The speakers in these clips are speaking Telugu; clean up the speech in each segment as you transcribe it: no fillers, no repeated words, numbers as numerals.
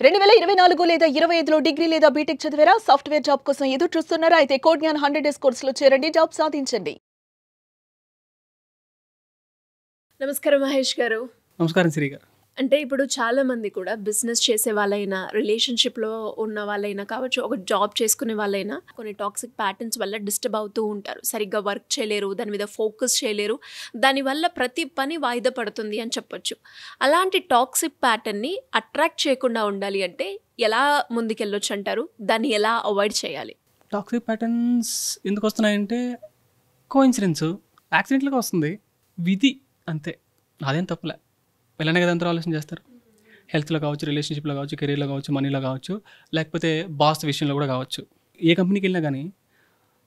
2024 లేదా 25లో డిగ్రీ లేదా బీటెక్ చదివారా? సాఫ్ట్‌వేర్ జాబ్ కోసం ఎదురు చూస్తున్నారా? అయితే కోడ్ జ్ఞాన్ 100 డేస్ కోర్సులో చేరండి, జాబ్ సాధించండి. నమస్కారం మహేష్ గారు. నమస్కారం శ్రీ గారు. అంటే ఇప్పుడు చాలా మంది కూడా బిజినెస్ చేసే వాళ్ళైనా, రిలేషన్‌షిప్‌లో ఉన్న వాళ్ళైనా కావచ్చు, ఒక జాబ్ చేసుకునే వాళ్ళైనా కొన్ని టాక్సిక్ ప్యాటర్న్స్ వల్ల డిస్టర్బ్ అవుతూ ఉంటారు. సరిగ్గా వర్క్ చేయలేరు, దాని మీద ఫోకస్ చేయలేరు. దానివల్ల ప్రతి పని వాయిదా పడుతుంది అని చెప్పొచ్చు. అలాంటి టాక్సిక్ ప్యాటర్న్‌ని అట్రాక్ట్ చేయకుండా ఉండాలి అంటే ఎలా ముందుకెళ్ళొచ్చు అంటారు? దాన్ని ఎలా అవాయిడ్ చేయాలి? టాక్సిక్ ప్యాటర్న్స్ ఎందుకు వస్తున్నాయంటే కోఇన్సిడెన్స్, యాక్సిడెంట్లుగా వస్తుంది, విధి అంతే. అదేం తప్పులే. ఇలానే కదా అందరూ ఆలోచన చేస్తారు. హెల్త్లో కావచ్చు, రిలేషన్షిప్లో కావచ్చు, కెరీర్లో కావచ్చు, మనీలో కావచ్చు, లేకపోతే బాస్ విషయంలో కూడా కావచ్చు. ఏ కంపెనీకి వెళ్ళినా కానీ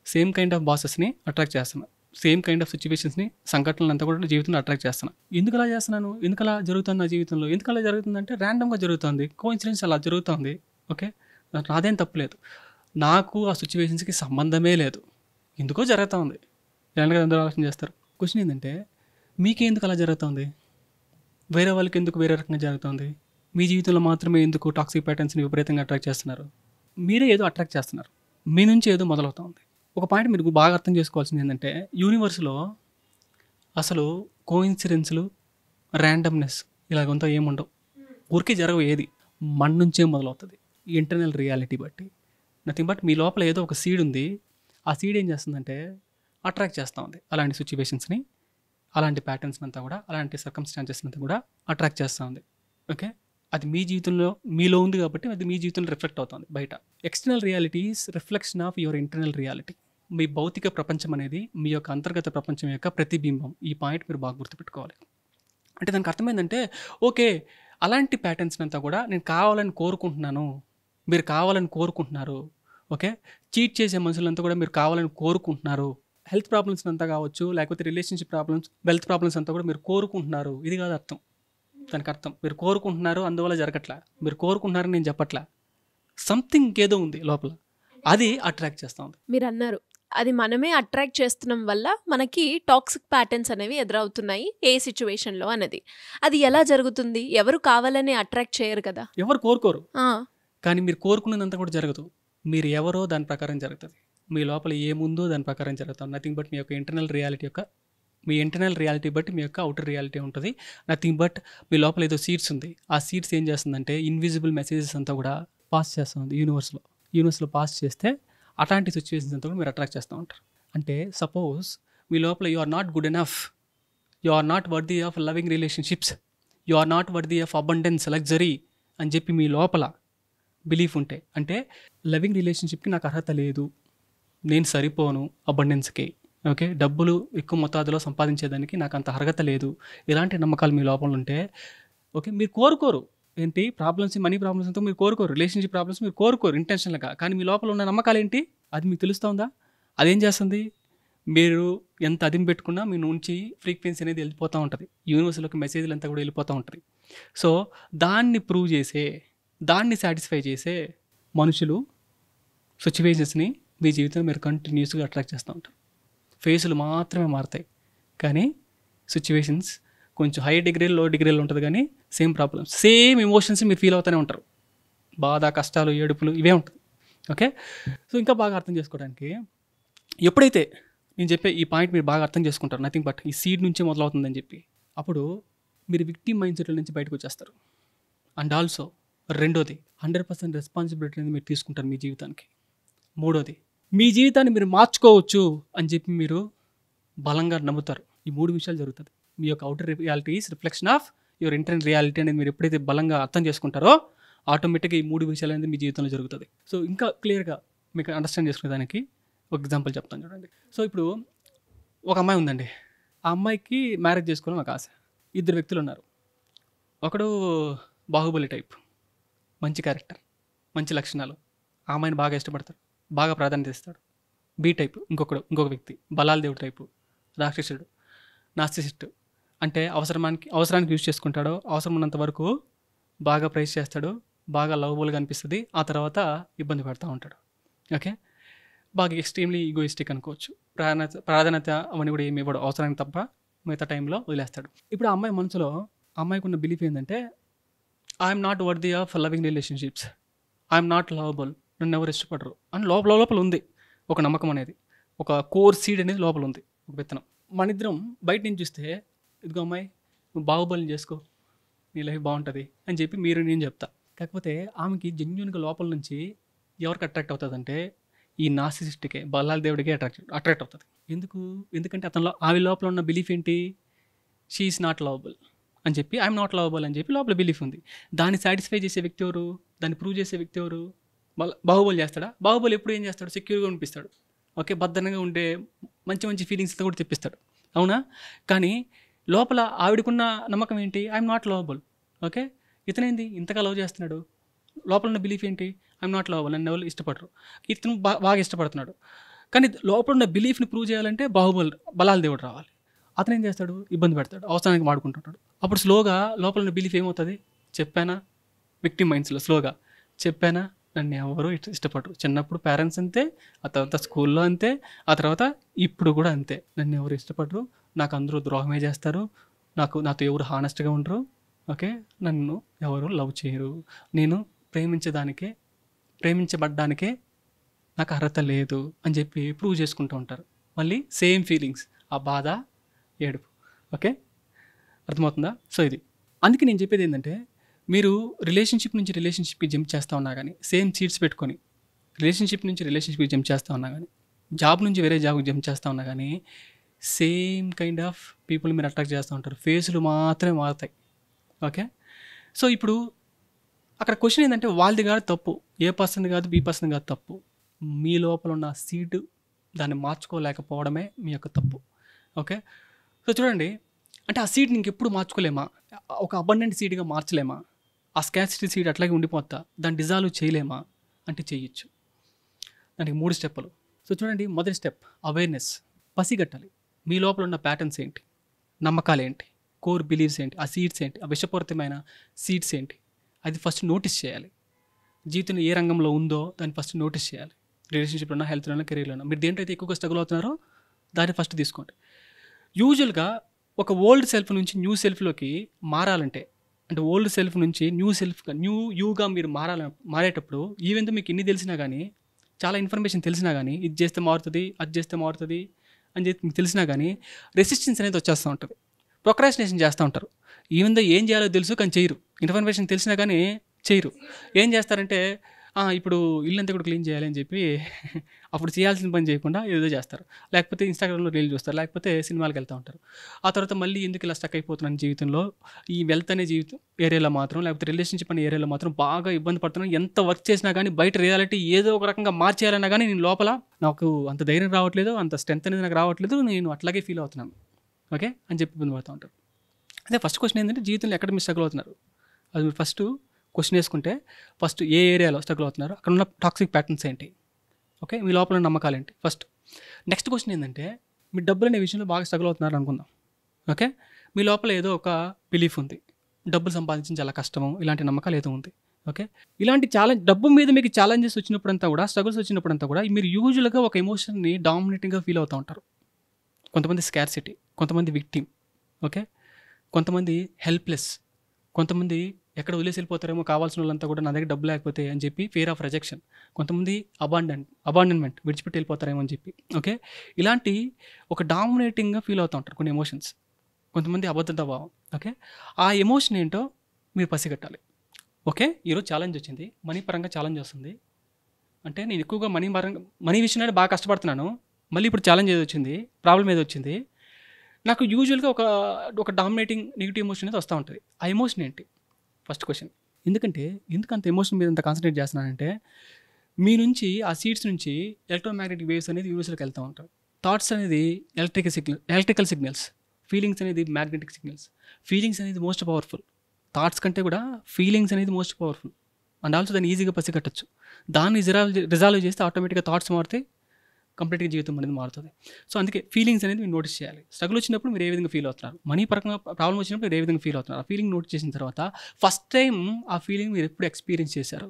సేమ్ కైండ్ ఆఫ్ బాసెస్ని అట్రాక్ట్ చేస్తున్నాను. సేమ్ కైండ్ ఆఫ్ సిచ్యువేషన్స్ని, సంఘటనలు అంతా కూడా జీవితంలో అట్రాక్ట్ చేస్తున్నాను. ఎందుకు అలా చేస్తున్నాను? ఎందుకు అలా జరుగుతుంది నా జీవితంలో? ఎందుకు అలా జరుగుతుందంటే ర్యాండమ్గా జరుగుతుంది, కోఇన్సిడెన్స్ అలా జరుగుతుంది. ఓకే, నాదేం తప్పులేదు. నాకు ఆ సిచ్యువేషన్స్కి సంబంధమే లేదు, ఎందుకో జరుగుతూ ఉంది. ఇలాంటి అందరూ ఆలోచన చేస్తారు. క్వశ్చన్ ఏంటంటే మీకెందుకు అలా జరుగుతుంది? వేరే వాళ్ళకి ఎందుకు వేరే రకంగా జరుగుతుంది? మీ జీవితంలో మాత్రమే ఎందుకు టాక్సిక్ ప్యాటర్న్స్ని విపరీతంగా అట్రాక్ట్ చేస్తున్నారు? మీరే ఏదో అట్రాక్ట్ చేస్తున్నారు, మీ నుంచి ఏదో మొదలవుతుంది. ఒక పాయింట్ మీరు బాగా అర్థం చేసుకోవాల్సింది ఏంటంటే యూనివర్స్లో అసలు కోఇన్సిడెన్స్లు, ర్యాండమ్నెస్ ఇలాగంతా ఏముండవు. ఊరికే జరగవు. ఏది మన నుంచే మొదలవుతుంది, ఇంటర్నల్ రియాలిటీ బట్టి. నథింగ్ బట్ మీ లోపల ఏదో ఒక సీడ్ ఉంది. ఆ సీడ్ ఏం చేస్తుందంటే అట్రాక్ట్ చేస్తూ ఉంది అలాంటి సిచ్యువేషన్స్ని, అలాంటి ప్యాటర్న్స్ అంతా కూడా, అలాంటి సర్కమ్స్టాన్సెస్ అంతా కూడా అట్రాక్ట్ చేస్తూ ఉంది. ఓకే, అది మీ జీవితంలో మీలో ఉంది కాబట్టి అది మీ జీవితంలో రిఫ్లెక్ట్ అవుతుంది బయట. External reality is reflection of your internal reality. మీ భౌతిక ప్రపంచం అనేది మీ యొక్క అంతర్గత ప్రపంచం యొక్క ప్రతిబింబం. ఈ పాయింట్ మీరు బాగా గుర్తుపెట్టుకోవాలి. అంటే దానికి అర్థమైందంటే ఓకే, అలాంటి ప్యాటర్న్స్ అంతా కూడా నేను కావాలని కోరుకుంటున్నాను, మీరు కావాలని కోరుకుంటున్నారు. ఓకే, చీట్ చేసే మనుషులంతా కూడా మీరు కావాలని కోరుకుంటున్నారు. హెల్త్ ప్రాబ్లమ్స్ అంతా కావచ్చు, లేకపోతే రిలేషన్షిప్ ప్రాబ్లమ్స్, వెల్త్ ప్రాబ్లమ్స్ అంతా కూడా మీరు కోరుకుంటున్నారు. ఇది కాదు అర్థం. దానికి అర్థం మీరు కోరుకుంటున్నారు, అందువల్ల జరగట్లా. మీరు కోరుకుంటున్నారని నేను చెప్పట్లా. సంథింగ్ ఏదో ఉంది లోపల, అది అట్రాక్ట్ చేస్తూ ఉంది. మీరు అన్నారు అది మనమే అట్రాక్ట్ చేస్తున్నాం వల్ల మనకి టాక్సిక్ ప్యాటర్న్స్ అనేవి ఎదురవుతున్నాయి ఏ సిచ్యువేషన్లో అన్నది. అది ఎలా జరుగుతుంది? ఎవరు కావాలని అట్రాక్ట్ చేయరు కదా. ఎవరు కోరుకోరు, ఆ, కానీ మీరు కోరుకున్నదంతా కూడా జరగదు. మీరు ఎవరో దాని ప్రకారం జరుగుతుంది. మీ లోపల ఏముందో దాని ప్రకారం జరుగుతుంది. నథింగ్ బట్ మీ యొక్క ఇంటర్నల్ రియాలిటీ బట్టి మీ యొక్క అవుటర్ రియాలిటీ ఉంటుంది. నథింగ్ బట్ మీ లోపల ఏదో సీడ్స్ ఉంది. ఆ సీడ్స్ ఏం చేస్తుందంటే ఇన్విజిబుల్ మెసేజెస్ అంతా కూడా పాస్ చేస్తుంది యూనివర్స్లో పాస్ చేస్తే అట్లాంటి సిచ్యువేషన్స్ అంతా కూడా మీరు అట్రాక్ట్ చేస్తూ ఉంటారు. అంటే సపోజ్ మీ లోపల you are not good enough, you are not worthy of loving relationships, you are not worthy of abundance, luxury అని చెప్పి మీ లోపల బిలీఫ్ ఉంటే, అంటే లవింగ్ రిలేషన్షిప్కి నాకు అర్హత లేదు, నేను సరిపోను అబండెన్స్కి, ఓకే, డబ్బులు ఎక్కువ మొత్తాదులో సంపాదించేదానికి నాకు అంత అర్హత లేదు, ఇలాంటి నమ్మకాలు మీ లోపల ఉంటే ఓకే, మీరు కోరుకోరు. ఏంటి ప్రాబ్లమ్స్, మనీ ప్రాబ్లమ్స్ అంతా మీరు కోరుకోరు, రిలేషన్షిప్ ప్రాబ్లమ్స్ మీరు కోరుకోరు ఇంటెన్షనల్గా. కానీ మీ లోపల ఉన్న నమ్మకాలు ఏంటి, అది మీకు తెలుస్తుందా? అదేం చేస్తుంది? మీరు ఎంత అదిం పెట్టుకున్నా మీ నుంచి ఫ్రీక్వెన్సీ అనేది వెళ్ళిపోతూ ఉంటుంది, యూనివర్స్లోకి మెసేజ్లు అంతా కూడా వెళ్ళిపోతూ ఉంటుంది. సో దాన్ని ప్రూవ్ చేసే, దాన్ని సాటిస్ఫై చేసే మనుషులు, సిచ్యువేషన్స్ని మీ జీవితంలో మీరు కంటిన్యూస్గా అట్రాక్ట్ చేస్తూ ఉంటారు. ఫేసులు మాత్రమే మారుతాయి, కానీ సిచ్యువేషన్స్ కొంచెం హై డిగ్రీలో, లో డిగ్రీలో ఉంటుంది, కానీ సేమ్ ప్రాబ్లమ్స్, సేమ్ ఎమోషన్స్ మీరు ఫీల్ అవుతూనే ఉంటారు. బాధ, కష్టాలు, ఏడుపులు ఇవే ఉంటుంది. ఓకే, సో ఇంకా బాగా అర్థం చేసుకోవడానికి, ఎప్పుడైతే నేను చెప్పే ఈ పాయింట్ మీరు బాగా అర్థం చేసుకుంటారు, నథింగ్ బట్ ఈ సీడ్ నుంచే మొదలవుతుందని చెప్పి, అప్పుడు మీరు విక్టిమ్ మైండ్ సెట్ నుంచి బయటకు వచ్చేస్తారు. అండ్ ఆల్సో రెండోది 100% రెస్పాన్సిబిలిటీ అనేది మీరు తీసుకుంటారు మీ జీవితానికి. మూడోది మీ జీవితాన్ని మీరు మార్చుకోవచ్చు అని చెప్పి మీరు బలంగా నమ్ముతారు. ఈ మూడు విషయాలు జరుగుతుంది. మీ యొక్క outer reality is reflection of your internal reality అనేది మీరు ఎప్పుడైతే బలంగా అర్థం చేసుకుంటారో ఆటోమేటిక్గా ఈ మూడు విషయాలు అనేది మీ జీవితంలో జరుగుతుంది. సో ఇంకా క్లియర్గా మీకు అండర్స్టాండ్ చేసుకునేదానికి ఒక ఎగ్జాంపుల్ చెప్తాను చూడండి. సో ఇప్పుడు ఒక అమ్మాయి ఉందండి. ఆ అమ్మాయికి మ్యారేజ్ చేసుకోవాలని ఒక ఆశ. ఇద్దరు వ్యక్తులు ఉన్నారు. ఒకడు బాహుబలి టైప్, మంచి క్యారెక్టర్, మంచి లక్షణాలు, ఆ అమ్మాయిని బాగా ఇష్టపడతాడు, బాగా ప్రాధాన్యత ఇస్తాడు. బి టైప్ ఇంకొక వ్యక్తి, బలాల దేవుడు టైపు, రాక్షసుడు, నార్సిసిస్ట్. అంటే అవసరానికి యూజ్ చేసుకుంటాడు, అవసరం ఉన్నంత వరకు బాగా ప్రైజ్ చేస్తాడు, బాగా లవబుల్గా అనిపిస్తుంది, ఆ తర్వాత ఇబ్బంది పడుతూ ఉంటాడు. ఓకే, బాగా ఎక్స్ట్రీమ్లీ ఈగోయిస్టిక్ అనుకోవచ్చు. ప్రాధాన్యత అవన్నీ కూడా ఏమి ఇవ్వడు, అవసరానికి తప్ప మిగతా టైంలో వదిలేస్తాడు. ఇప్పుడు ఆ అమ్మాయి మనసులో, ఆ అమ్మాయికి ఉన్న బిలీఫ్ ఏంటంటే I'm not worthy of loving relationships, I'm not lovable, నన్ను ఎవరు ఇష్టపడరు అని లోపల ఉంది ఒక నమ్మకం అనేది, ఒక కోర్ సీడ్ అనేది లోపల ఉంది, ఒక విత్తనం. మన ఇద్దరం బయట నుంచి చూస్తే ఇదిగో అమ్మాయి నువ్వు బాహుబలిని చేసుకో, నీ లైఫ్ బాగుంటుంది అని చెప్పి మీరు నేను చెప్తా. కాకపోతే ఆమెకి జెన్యున్గా లోపల నుంచి ఎవరికి అట్రాక్ట్ అవుతుందంటే ఈ నార్సిసిస్ట్కే, బల్లాల దేవుడికే అట్రాక్ట్ అవుతుంది. ఎందుకంటే అతనిలో ఆమె లోపల ఉన్న బిలీఫ్ ఏంటి, షీ ఈస్ నాట్ లవబుల్ అని చెప్పి, ఐఎమ్ నాట్ లవబుల్ అని చెప్పి లోపల బిలీఫ్ ఉంది. దాన్ని సాటిస్ఫై చేసే వ్యక్తి ఎవరు, దాన్ని ప్రూవ్ చేసే వ్యక్తి ఎవరు? బాహుబలి చేస్తాడా? బాహుబలి ఎప్పుడు ఏం చేస్తాడు, సెక్యూర్గా అనిపిస్తాడు, ఓకే, భద్రంగా ఉండే మంచి మంచి ఫీలింగ్స్తో కూడా తెప్పిస్తాడు, అవునా? కానీ లోపల ఆవిడకున్న నమ్మకం ఏంటి, ఐఎమ్ నాట్ లవబుల్. ఓకే, ఇతనేంది ఇంతగా లవ్ చేస్తున్నాడు, లోపల ఉన్న బిలీఫ్ ఏంటి, ఐఎమ్ నాట్ లవబుల్, నన్ను ఎవరు ఇష్టపడరు. ఇతను బాగా ఇష్టపడుతున్నాడు, కానీ లోపల ఉన్న బిలీఫ్ని ప్రూవ్ చేయాలంటే బలాల దేవుడు రావాలి. అతను ఏం చేస్తాడు, ఇబ్బంది పెడతాడు, అవసరానికి వాడుకుంటుంటాడు. అప్పుడు స్లోగా లోపల ఉన్న బిలీఫ్ ఏమవుతుంది, చెప్పానా, విక్టిమ్ మైండ్స్లో స్లోగా చెప్పానా, నన్ను ఎవరు ఇష్టపడరు. చిన్నప్పుడు పేరెంట్స్ అంతే, ఆ తర్వాత స్కూల్లో అంతే, ఆ తర్వాత ఇప్పుడు కూడా అంతే. నన్ను ఎవరు ఇష్టపడరు, నాకు అందరూ ద్రోహమే చేస్తారు, నాతో ఎవరు హానెస్ట్గా ఉండరు, ఓకే, నన్ను ఎవరు లవ్ చేయరు, నేను ప్రేమించబడ్డానికే నాకు అర్హత లేదు అని చెప్పి ప్రూవ్ చేసుకుంటూ ఉంటారు. మళ్ళీ సేమ్ ఫీలింగ్స్, ఆ బాధ, ఏడుపు. ఓకే, అర్థమవుతుందా? సో ఇది అందుకే నేను చెప్పేది ఏంటంటే, మీరు రిలేషన్షిప్ నుంచి రిలేషన్షిప్కి జంప్ చేస్తూ ఉన్నా కానీ, సేమ్ సీట్స్ పెట్టుకొని రిలేషన్షిప్ నుంచి రిలేషన్షిప్కి జంప్ చేస్తూ ఉన్నా కానీ, జాబ్ నుంచి వేరే జాబ్కి జంప్ చేస్తూ ఉన్నా కానీ, సేమ్ కైండ్ ఆఫ్ పీపుల్ మీరు అట్రాక్ట్ చేస్తూ ఉంటారు, ఫేసులు మాత్రమే మారుతాయి. ఓకే, సో ఇప్పుడు అక్కడ క్వశ్చన్ ఏంటంటే వాళ్ళది కాదు తప్పు, ఏ పర్సన్ కాదు బి పర్సన్ కాదు తప్పు, మీ లోపల ఉన్న సీడ్ దాన్ని మార్చుకోలేకపోవడమే మీ యొక్క తప్పు. ఓకే, సో చూడండి, అంటే ఆ సీడ్ని ఇంకెప్పుడు మార్చుకోలేమా, ఒక అబండెంట్ సీడ్గా మార్చలేమా, ఆ స్కాసిటీ సీడ్ అట్లాగే ఉండిపోతా, దాన్ని డిజాల్వ్ చేయలేమా అంటే చేయొచ్చు. దానికి 3 స్టెప్పులు. సో చూడండి, మొదటి స్టెప్ అవేర్నెస్, పసిగట్టాలి మీ లోపల ఉన్న ప్యాటర్న్స్ ఏంటి, నమ్మకాలు ఏంటి, కోర్ బిలీవ్స్ ఏంటి, ఆ సీడ్స్ ఏంటి, ఆ విషపూరితమైన సీడ్స్ ఏంటి, అది ఫస్ట్ నోటీస్ చేయాలి. జీవితంలో ఏ రంగంలో ఉందో దాన్ని ఫస్ట్ నోటీస్ చేయాలి. రిలేషన్షిప్లోనా, హెల్త్లోనా, కెరీర్లోనా, మీరు దేంట్లో అయితే ఎక్కువగా స్ట్రగుల్ అవుతున్నారో దాన్ని ఫస్ట్ తీసుకోండి. యూజువల్గా ఒక ఓల్డ్ సెల్ఫ్ నుంచి న్యూ సెల్ఫ్లోకి మారాలంటే, అంటే ఓల్డ్ సెల్ఫ్ నుంచి న్యూ యూగా మీరు మారేటప్పుడు ఈవెంతో మీకు ఎన్ని తెలిసినా కానీ, చాలా ఇన్ఫర్మేషన్ తెలిసినా కానీ, ఇది చేస్తే మారుతుంది, అది చేస్తే మారుతుంది అని చెప్పి మీకు తెలిసినా కానీ రెసిస్టెన్స్ అనేది వచ్చేస్తూ ఉంటుంది, ప్రొక్రాస్టినేషన్ చేస్తూ ఉంటారు. ఈవెందో ఏం చేయాలో తెలుసు కానీ చేయరు, ఇన్ఫర్మేషన్ తెలిసినా కానీ చేయరు. ఏం చేస్తారంటే ఇప్పుడు ఇల్లంతా కూడా క్లీన్ చేయాలి అని చెప్పి అప్పుడు చేయాల్సిన పని చేయకుండా ఏదో చేస్తారు, లేకపోతే ఇన్స్టాగ్రామ్లో రీల్ చూస్తారు, లేకపోతే సినిమాలకు వెళ్తూ ఉంటారు. ఆ తర్వాత మళ్ళీ ఎందుకు ఇలా స్టక్ అయిపోతున్నాను జీవితంలో, ఈ వెల్త్ అనే జీవితం ఏరియాలో మాత్రం, లేకపోతే రిలేషన్షిప్ అనే ఏరియాలో మాత్రం బాగా ఇబ్బంది పడుతున్నాను, ఎంత వర్క్ చేసినా కానీ బయట రియాలిటీ ఏదో ఒక రకంగా మార్చేయాలన్నా కానీ నేను లోపల నాకు అంత ధైర్యం రావట్లేదు, అంత స్ట్రెంత్ అనేది నాకు రావట్లేదు, నేను అట్లాగే ఫీల్ అవుతున్నాను, ఓకే అని చెప్పి ఇబ్బంది పడుతూ ఉంటారు. అదే ఫస్ట్ క్వశ్చన్ ఏంటంటే, జీవితంలో ఎక్కడ మీరు స్ట్రగుల్ అవుతున్నారు, అది మీరు ఫస్ట్ క్వశ్చన్ వేసుకుంటే, ఫస్ట్ ఏ ఏరియాలో స్ట్రగుల్ అవుతున్నారు, అక్కడ ఉన్న టాక్సిక్ ప్యాటర్న్స్ ఏంటి, ఓకే, మీ లోపల నమ్మకాలు ఏంటి ఫస్ట్. నెక్స్ట్ క్వశ్చన్ ఏంటంటే, మీ డబ్బులు అనే విషయంలో బాగా స్ట్రగుల్ అవుతున్నారు అనుకుందాం, ఓకే, మీ లోపల ఏదో ఒక బిలీఫ్ ఉంది, డబ్బులు సంపాదించడం చాలా కష్టము, ఇలాంటి నమ్మకాలు ఏదో ఉంది, ఓకే. ఇలాంటి డబ్బు మీద మీకు ఛాలెంజెస్ వచ్చినప్పుడంతా కూడా, స్ట్రగుల్స్ వచ్చినప్పుడంతా కూడా మీరు యూజువల్గా ఒక ఎమోషన్ని డామినేటింగ్గా ఫీల్ అవుతూ ఉంటారు. కొంతమంది స్కార్సిటీ, కొంతమంది విక్టిమ్, ఓకే, కొంతమంది హెల్ప్లెస్, కొంతమంది ఎక్కడ వదిలేసి వెళ్ళిపోతారేమో కావాల్సిన వాళ్ళంతా కూడా నా దగ్గర డబ్బు లేకపోతే అని చెప్పి ఫియర్ ఆఫ్ రిజెక్షన్, కొంతమంది అబాండన్మెంట్ విడిచిపెట్టి వెళ్ళిపోతారేమో అని చెప్పి, ఓకే. ఇలాంటి ఒక డామినేటింగ్గా ఫీల్ అవుతూ ఉంటారు కొన్ని ఎమోషన్స్. కొంతమంది అబద్ధత భావం, ఓకే. ఆ ఎమోషన్ ఏంటో మీరు పసిగట్టాలి. ఓకే, ఈరోజు ఛాలెంజ్ వచ్చింది, మనీ పరంగా ఛాలెంజ్ వస్తుంది అంటే నేను ఎక్కువగా మనీ విషయంలో బాగా కష్టపడుతున్నాను, మళ్ళీ ఇప్పుడు ఛాలెంజ్ ఏదో వచ్చింది, ప్రాబ్లం ఏదో వచ్చింది, నాకు యూజువల్గా ఒక డామినేటింగ్ నెగిటివ్ ఎమోషన్ అనేది వస్తూ ఉంటుంది. ఆ ఎమోషన్ ఏంటి ఫస్ట్ క్వశ్చన్. ఎందుకు అంత ఎమోషన్ మీద అంత కాన్సన్ట్రేట్ చేస్తున్నానంటే, మీ నుంచి ఆ సీడ్స్ నుంచి ఎలక్ట్రోమాగ్నెటిక్ వేవ్స్ అనేది యూనివర్స్లోకి వెళ్తూ ఉంటాయి. థాట్స్ అనేది ఎలక్ట్రికల్ సిగ్నల్స్, ఫీలింగ్స్ అనేది మ్యాగ్నెటిక్ సిగ్నల్స్. ఫీలింగ్స్ అనేది మోస్ట్ పవర్ఫుల్, థాట్స్ కంటే కూడా ఫీలింగ్స్ అనేది మోస్ట్ పవర్ఫుల్, అండ్ ఆల్సో దాన్ని ఈజీగా పసిగట్టచ్చు. దాన్ని రిజాల్వ్ చేస్తే ఆటోమేటిక్గా థాట్స్ మారితే కంప్లీట్గా జీవితం అనేది మారుతుంది. సో అందుకే ఫీలింగ్స్ అనేది మీరు నోటీస్ చేయాలి. స్ట్రగుల్ వచ్చినప్పుడు మీరు ఏ విధంగా ఫీల్ అవుతున్నారు, మనీ పరంగా ప్రాబ్లం వచ్చినప్పుడు మీరు ఏ విధంగా ఫీల్ అవుతున్నారు, ఆ ఫీలింగ్ నోట్ చేసిన తర్వాత ఫస్ట్ టైం ఆ ఫీలింగ్ మీరు ఎప్పుడు ఎక్స్పీరియన్స్ చేశారు,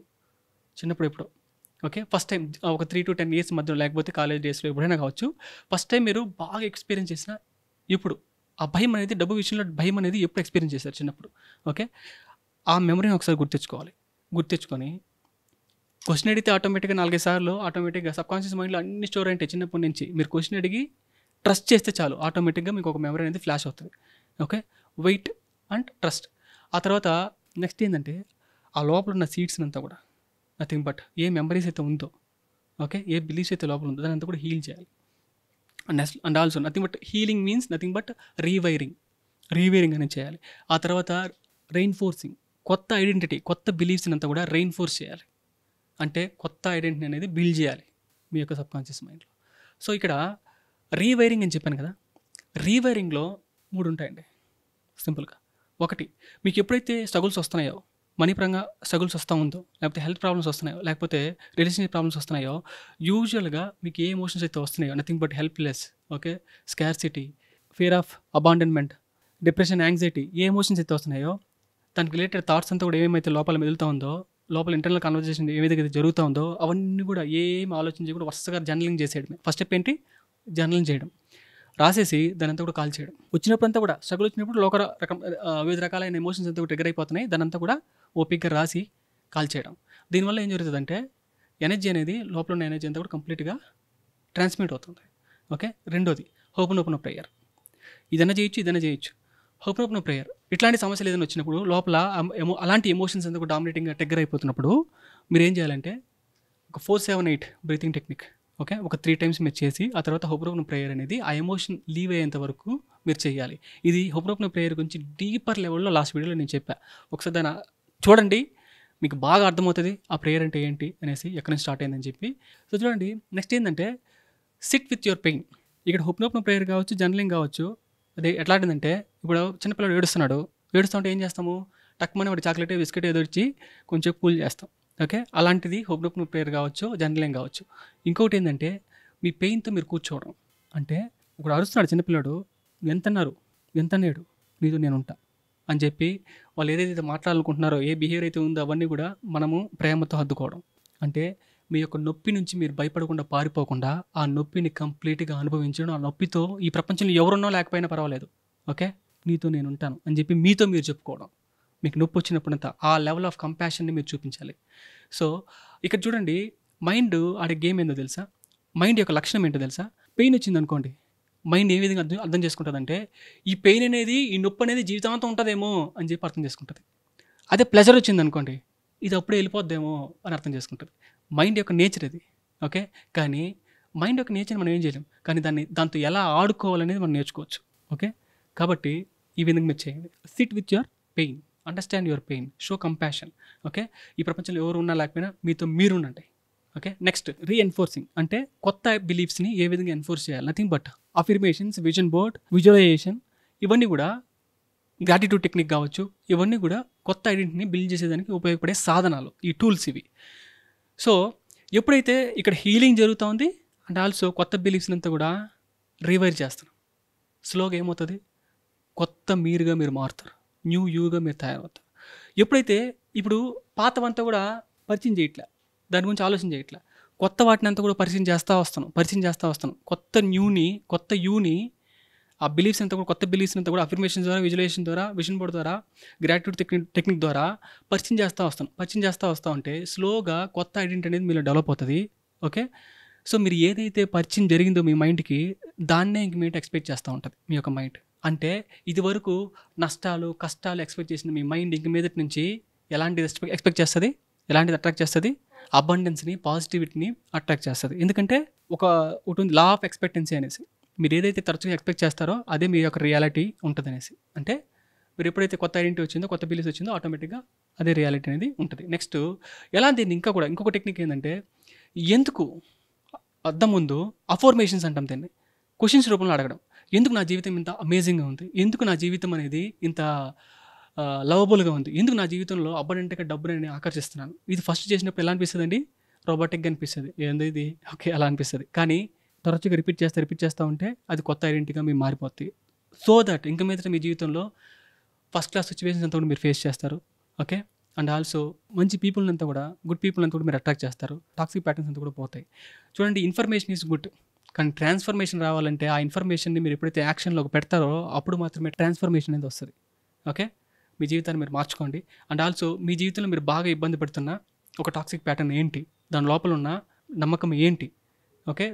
చిన్నప్పుడు ఎప్పుడో, ఓకే, ఫస్ట్ టైం ఒక 3 to 10 years మధ్యలో, లేకపోతే కాలేజ్ డేస్లో ఎప్పుడైనా కావచ్చు, ఫస్ట్ టైం మీరు బాగా ఎక్స్పీరియన్స్ చేసిన ఇప్పుడు ఆ భయం అనేది, డబ్బు విషయంలో భయం అనేది ఎప్పుడు ఎక్స్పీరియన్స్ చేశారు చిన్నప్పుడు, ఓకే. ఆ మెమరీని ఒకసారి గుర్తించుకొని క్వశ్చన్ అడిగితే ఆటోమేటిక్గా 4-5 సార్లు ఆటోమేటిక్గా సబ్కాన్షియస్ మైండ్లో అన్ని స్టోర్ అంటే చిన్నప్పటి నుంచి మీరు క్వశ్చన్ అడిగి ట్రస్ట్ చేస్తే చాలు, ఆటోమేటిక్గా మీకు ఒక మెమరీ అనేది ఫ్లాష్ అవుతుంది. Okay, wait and trust. ఆ తర్వాత నెక్స్ట్ ఏంటంటే ఆ లోపల ఉన్న సీడ్స్ని అంతా కూడా నథింగ్ బట్ ఏ మెమరీస్ అయితే ఉందో, ఓకే, ఏ బిలీఫ్స్ అయితే లోపల ఉందో దాని అంతా కూడా హీల్ చేయాలి. And also nothing but healing means nothing but rewiring అనేది చేయాలి. ఆ తర్వాత రెయిన్ఫోర్సింగ్, కొత్త ఐడెంటిటీ, కొత్త బిలీఫ్స్ని అంతా కూడా రెయిన్ఫోర్స్ చేయాలి. అంటే కొత్త ఐడెంటిటీ అనేది బిల్డ్ చేయాలి మీ యొక్క సబ్కాన్షియస్ మైండ్లో. సో ఇక్కడ రీవైరింగ్ అని చెప్పాను కదా, రీవైరింగ్లో 3 ఉంటాయండి సింపుల్గా. ఒకటి, మీకు ఎప్పుడైతే స్ట్రగుల్స్ వస్తున్నాయో, మనీ పరంగా స్ట్రగుల్స్ వస్తూ ఉందో, లేకపోతే హెల్త్ ప్రాబ్లమ్స్ వస్తున్నాయో, లేకపోతే రిలేషన్షిప్ ప్రాబ్లమ్స్ వస్తున్నాయో, యూజువల్గా మీకు ఏ ఎమోషన్స్ అయితే వస్తున్నాయో nothing but helpless, okay, scarcity, fear of abandonment, depression, anxiety, A emotions అయితే వస్తున్నాయో దానికి రిలేటెడ్ థాట్స్ అంతా కూడా ఏమైతే లోపల మెదులుతూ ఉందో, లోపల ఇంటర్నల్ కన్వర్జేషన్ ఏదైతే జరుగుతూ ఉందో అవన్నీ కూడా ఏం ఆలోచించి కూడా వరుసగా జర్నలింగ్ చేసేయడమే. ఫస్ట్ స్టెప్ ఏంటి? జర్నలింగ్ చేయడం, రాసేసి దాని అంతా కూడా కాల్ చేయడం. వచ్చినప్పుడు అంతా కూడా స్ట్రగుల్ వచ్చినప్పుడు వివిధ రకాలైన ఎమోషన్స్ అంతా కూడా ట్రిగర్ అయిపోతున్నాయి, దాని అంతా కూడా ఓపిక్గా రాసి కాల్ చేయడం. దీనివల్ల ఏం జరుగుతుందంటే ఎనర్జీ అనేది, లోపల ఉన్న ఎనర్జీ అంతా కూడా కంప్లీట్గా ట్రాన్స్మిట్ అవుతుంది. ఓకే, రెండోది ఓపెన్ ప్రేయర్. ఇదన్నా చేయొచ్చు. Open prayer. ఇట్లాంటి సమస్యలు ఏదైనా వచ్చినప్పుడు లోపల అలాంటి ఎమోషన్స్ అంతా కూడా డామినేటింగ్గా ట్రిగర్ అయిపోతున్నప్పుడు మీరు ఏం చేయాలంటే ఒక 4-7-8 బ్రీతింగ్ టెక్నిక్, ఓకే, ఒక 3 times మీరు చేసి ఆ తర్వాత ఓపెన్ ప్రేయర్ అనేది ఆ ఎమోషన్ లీవ్ అయ్యేంత వరకు మీరు చేయాలి. ఇది ఓపెన్ ప్రేయర్ గురించి డీపర్ లెవెల్లో లాస్ట్ వీడియోలో నేను చెప్పా. ఒకసారి దాన్ని చూడండి, మీకు బాగా అర్థమవుతుంది ఆ ప్రేయర్ అంటే ఏంటి అనేసి, ఎక్కడి నుంచి స్టార్ట్ అయిందని చెప్పి. సో చూడండి, నెక్స్ట్ ఏంటంటే సిట్ విత్ యువర్ పెయిన్. ఇక్కడ ఓపెన్ ప్రేయర్ కావచ్చు, జర్నలింగ్ కావచ్చు. అదే ఎట్లాంటిదంటే ఇప్పుడు చిన్నపిల్లడు ఏడుస్తుంటే ఏం చేస్తాము? టక్మని వాడి చాక్లెట్, బిస్కెట్ ఏదో ఇచ్చి కొంచెం కూల్ చేస్తాం. ఓకే, అలాంటిది ఓపెన్ ప్రేయర్ కావచ్చు, జర్నలింగ్ కావచ్చు. ఇంకొకటి ఏంటంటే మీ పెయిన్తో మీరు కూర్చోవడం. అంటే ఇప్పుడు అరుస్తున్నాడు చిన్నపిల్లడు, ఎంత నేడు నీతో నేను ఉంటా అని చెప్పి వాళ్ళు ఏదైతే మాట్లాడాలనుకుంటున్నారో, ఏ బిహేవియర్ అయితే ఉందో అవన్నీ కూడా మనము ప్రేమతో హద్దుకోవడం. అంటే మీ యొక్క నొప్పి నుంచి మీరు భయపడకుండా, పారిపోకుండా ఆ నొప్పిని కంప్లీట్గా అనుభవించడం. ఆ నొప్పితో ఈ ప్రపంచంలో ఎవరున్నో లేకపోయినా పర్వాలేదు, ఓకే, నీతో నేను ఉంటాను అని చెప్పి మీతో మీరు చెప్పుకోవడం. మీకు నొప్పి వచ్చినప్పుడంతా ఆ లెవెల్ ఆఫ్ కంపాషన్ని మీరు చూపించాలి. సో ఇక్కడ చూడండి, మైండ్ ఆడే గేమ్ ఏందో తెలుసా? మైండ్ యొక్క లక్షణం ఏంటో తెలుసా? పెయిన్ వచ్చింది అనుకోండి, మైండ్ ఏ విధంగా అర్థం చేసుకుంటుందంటే ఈ పెయిన్ అనేది, ఈ నొప్పి అనేది జీవితాంతం ఉంటుందేమో అని చెప్పి అర్థం చేసుకుంటుంది. అదే ప్లెజర్ వచ్చింది అనుకోండి, ఇది అప్పుడే వెళ్ళిపోద్దేమో అని అర్థం చేసుకుంటుంది. మైండ్ యొక్క నేచర్ ఇది, ఓకే. కానీ మైండ్ యొక్క నేచర్ మనం ఏం చేయలేం, కానీ దాంతో ఎలా ఆడుకోవాలనేది మనం నేర్చుకోవచ్చు, ఓకే. కాబట్టి ఈ విధంగా మీరు చేయండి. SIT with your pain, understand your pain, show compassion, okay. ఈ ప్రపంచంలో ఎవరు ఉన్నా లేకపోయినా మీతో మీరు ఉండండి, ఓకే. నెక్స్ట్ రీఎన్ఫోర్సింగ్, అంటే కొత్త బిలీఫ్స్ని ఏ విధంగా ఎన్ఫోర్స్ చేయాలి? Nothing but affirmations, vision board, visualization, ఇవన్నీ కూడా గ్రాటిట్యూడ్ టెక్నిక్ కావచ్చు. ఇవన్నీ కూడా కొత్త ఐడెంటిటీని బిల్డ్ చేసేదానికి ఉపయోగపడే సాధనాలు, ఈ టూల్స్ ఇవి. సో ఎప్పుడైతే ఇక్కడ హీలింగ్ జరుగుతూ ఉంది అండ్ ఆల్సో కొత్త బిలీఫ్స్ని అంతా కూడా రివైర్ చేస్తున్నాం, స్లోగా ఏమవుతుంది? కొత్త మీరుగా మీరు మారుతారు, న్యూ యూగా మీరు తయారవుతారు. ఎప్పుడైతే ఇప్పుడు పాతవంతా కూడా పరిచయం చేయట్లే, దాని గురించి ఆలోచన చేయట్లే, కొత్త వాటిని అంతా కూడా పరిచయం చేస్తూ వస్తాను. కొత్త యూని ఆ బిలీఫ్స్ అంతా కూడా, కొత్త బిలీఫ్స్ అంతా కూడా అఫర్మేషన్ ద్వారా, విజువలైజేషన్ ద్వారా, విజన్ బోర్డ్ ద్వారా, గ్రాటిట్యూడ్ టెక్నిక్ ద్వారా పరిచయం చేస్తూ వస్తూ ఉంటే స్లోగా కొత్త ఐడెంటిటీ అనేది మీలో డెవలప్ అవుతుంది, ఓకే. సో మీరు ఏదైతే పరిచయం జరిగిందో మీ మైండ్కి, దాన్నే ఇంక మీరు ఎక్స్పెక్ట్ చేస్తూ ఉంటుంది మీ యొక్క మైండ్. అంటే ఇది వరకు నష్టాలు, కష్టాలు ఎక్స్పెక్ట్ చేసిన మీ మైండ్ ఇంక మీదటి నుంచి ఎలాంటిది ఎక్స్పెక్ట్ చేస్తుంది? ఎలాంటిది అట్రాక్ట్ చేస్తుంది? అబండెన్స్ని, పాజిటివిటీని అట్రాక్ట్ చేస్తుంది. ఎందుకంటే ఒకటి ఉంది, లా ఆఫ్ ఎక్స్పెక్టెన్సీ అనేసి. మీరు ఏదైతే తరచుగా ఎక్స్పెక్ట్ చేస్తారో అదే మీ యొక్క రియాలిటీ ఉంటుంది అనేసి. అంటే మీరు ఎప్పుడైతే కొత్త ఐడెంటిటీ వచ్చిందో, కొత్త బిలీఫ్స్ వచ్చిందో, ఆటోమేటిక్గా అదే రియాలిటీ అనేది ఉంటుంది. నెక్స్ట్ ఎలా దీన్ని ఇంకొక టెక్నిక్ ఏంటంటే, ఎందుకు అద్దం ముందు అఫర్మేషన్స్ అంటాం దీన్ని, క్వశ్చన్స్ రూపంలో అడగడం. ఎందుకు నా జీవితం ఇంత అమేజింగ్గా ఉంది? ఎందుకు నా జీవితం అనేది ఇంత లవబుల్గా ఉంది? ఎందుకు నా జీవితంలో అబ్బడంటే డబ్బుని ఆకర్షిస్తున్నాను? ఇది ఫస్ట్ చేసినప్పుడు ఎలా అనిపిస్తుంది అండి? రోబోటిక్గా అనిపిస్తుంది, ఏంది ఇది, ఓకే, అలా అనిపిస్తుంది. కానీ తరచుగా రిపీట్ చేస్తూ ఉంటే అది కొత్త ఐడెంటిటీగా మీరు మారిపోతుంది. సో దట్ ఇంక మీద మీ జీవితంలో ఫస్ట్ క్లాస్ సిచ్యువేషన్స్ అంతా కూడా మీరు ఫేస్ చేస్తారు, ఓకే. అండ్ ఆల్సో మంచి పీపుల్ అంతా కూడా, గుడ్ పీపుల్ అంతా కూడా మీరు అట్రాక్ట్ చేస్తారు. టాక్సిక్ ప్యాటర్న్స్ అంతా కూడా పోతాయి. చూడండి, ఇన్ఫర్మేషన్ ఈజ్ గుడ్, కానీ ట్రాన్స్ఫర్మేషన్ రావాలంటే ఆ ఇన్ఫర్మేషన్ని మీరు ఎప్పుడైతే యాక్షన్లోకి పెడతారో అప్పుడు మాత్రమే ట్రాన్స్ఫర్మేషన్ అనేది వస్తుంది, ఓకే. మీ జీవితాన్ని మీరు మార్చుకోండి. అండ్ ఆల్సో మీ జీవితంలో మీరు బాగా ఇబ్బంది పడుతున్న ఒక టాక్సిక్ ప్యాటర్న్ ఏంటి, దాని లోపల ఉన్న నమ్మకం ఏంటి, ఓకే,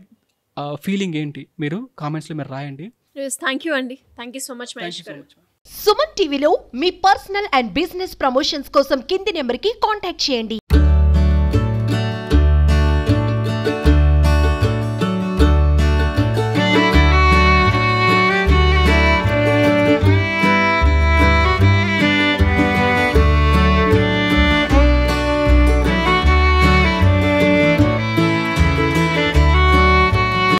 ఫీలింగ్ ఏంటి, మీరు కామెంట్స్లో మీరు రాయండి. థ్యాంక్ యూ అండి. Thank you so much Mahesh గారు. సుమన్ టీవీలో మీ పర్సనల్ అండ్ బిజినెస్ ప్రమోషన్స్ కోసం కింది నెంబర్కి కాంటాక్ట్ చేయండి.